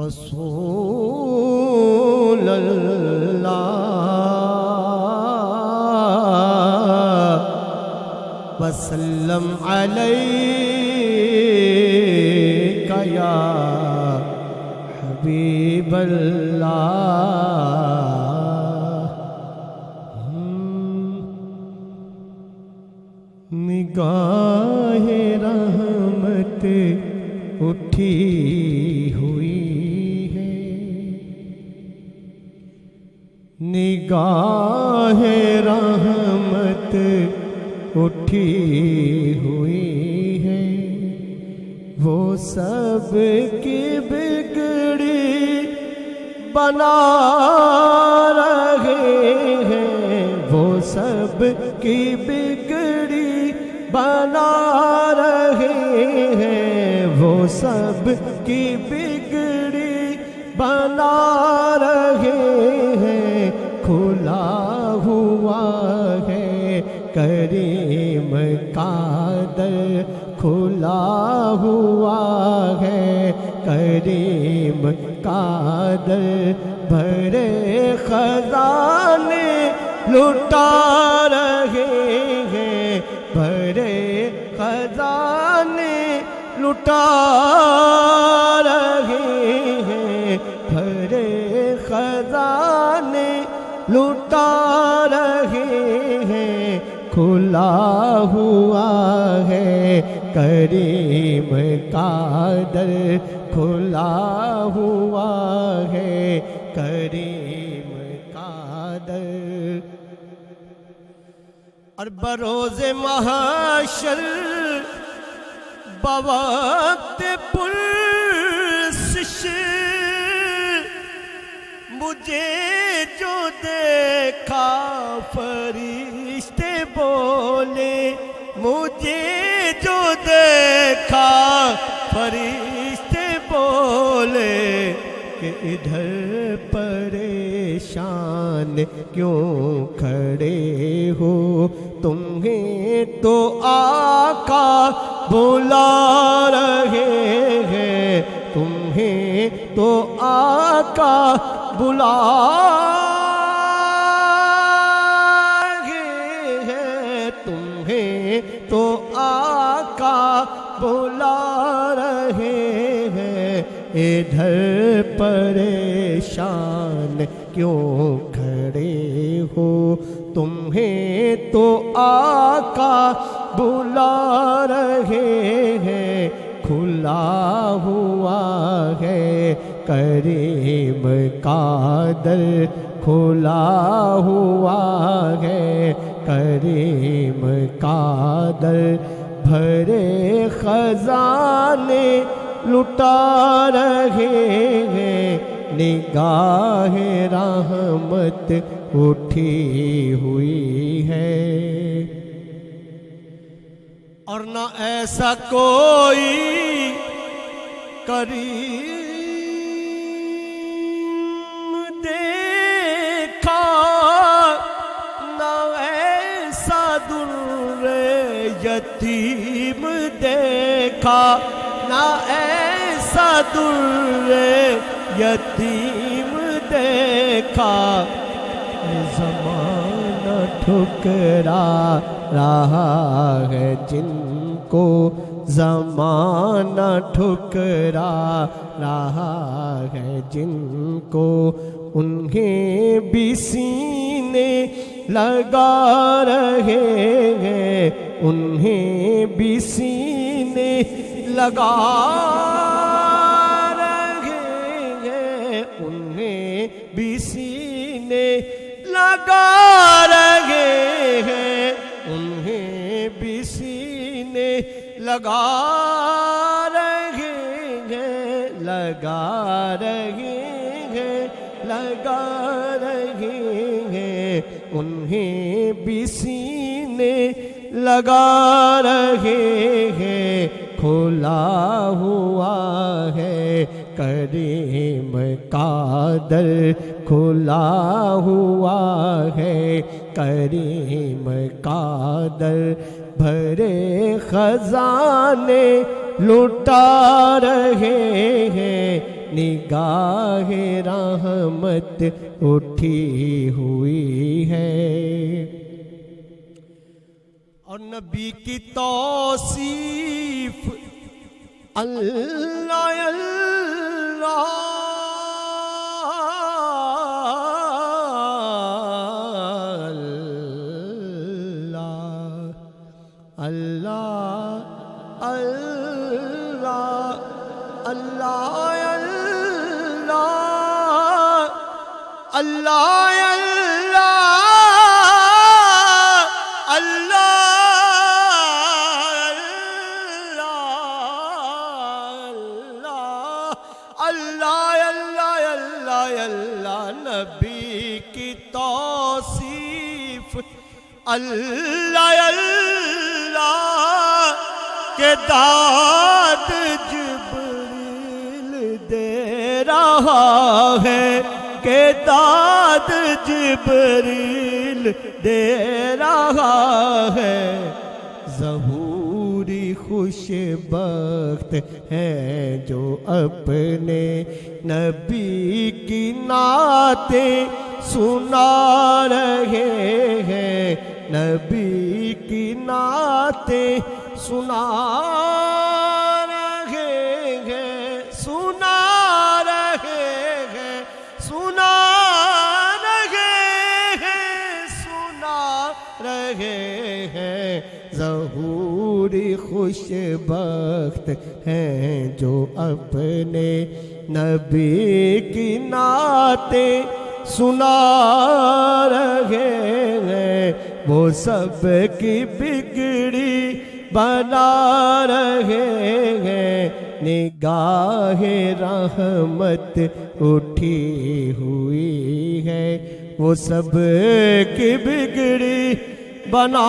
رسول اللہ وسلم علیک یا حبیب اللہ نگاہ رحمت اٹھی ہوئی ہے نگاہ رحمت اٹھی ہوئی ہے وہ سب کی بگڑی بنا رہے ہیں وہ سب کی بگڑی بنا رہے ہیں وہ سب کی بگڑی بنا رہے ہیں کھلا ہوا ہے کریم کا در کھلا ہوا ہے کریم کا در بھرے خزانے لٹا رہے ہیں بھرے خزانے لٹا رہے ہیں بھرے خزانے لٹا رہے ہیں کھلا ہوا ہے کریم کا در کھلا ہوا ہے کریم کا در اور بروز محشر بوقت پرسش مجھے جو دیکھا فرشتے بولے مجھے جو دیکھا فرشتے بولے کہ ادھر پریشان کیوں کھڑے ہو تمہیں تو آقا بلا رہے ہیں تمہیں تو آقا بلا رہے ہیں تمہیں تو آقا بلا رہے ہیں ادھر پریشان کیوں کھڑے ہو تمہیں تو آقا بلا رہے ہیں کھلا ہوا ہے کریم کا در کھلا ہوا ہے کریم کا در بھرے خزانے لٹا رہے ہیں نگاہ رحمت اٹھی ہوئی ہے اور نہ ایسا کوئی کریم دیکھا نہ ایسا در یتیم دیکھا نہ ایسا در یتیم دیکھا زمانہ ٹھکرا رہا ہے جن کو زمانہ ٹھکرا رہا ہے جن کو انہیں بھی سینے لگا رہے ہیں انہیں بھی سینے لگا رہے ہیں انہیں بھی سینے لگا رہے ہیں انہیں بھی سینے لگا رہے ہیں لگا رہے ہیں لگا رہے ہیں انہیں بھی سینے لگا رہے ہیں کھلا ہوا ہے کریم کا در کھلا ہوا ہے کریم کا در بھرے خزانے لٹا رہے ہیں نگاہ رحمت اٹھی ہوئی ہے۔ اور نبی کی توصیف اللہ اللہ اللہ اللہ اللہ اللہ اللہ اللہ نبی کی توصیف اللہ اللہ کہ داد جبریل دے رہا ہے، کہ داد جبریل دے رہا ہے۔ ظہوری خوش بخت ہیں جو اپنے نبی کی نعتیں سنا رہے ہیں، نبی کی نعتیں سنا رہے ہیں، سنا رہے ہیں، سنا رہے ہیں، سنا رہے ہیں۔ ظہوری خوش بخت ہیں جو اپنے نبی کی نعتیں سنا رہے ہیں، وہ سب کی بگڑی بنا رہے ہیں۔ نگاہ رحمت اٹھی ہوئی ہے، وہ سب کی بگڑی بنا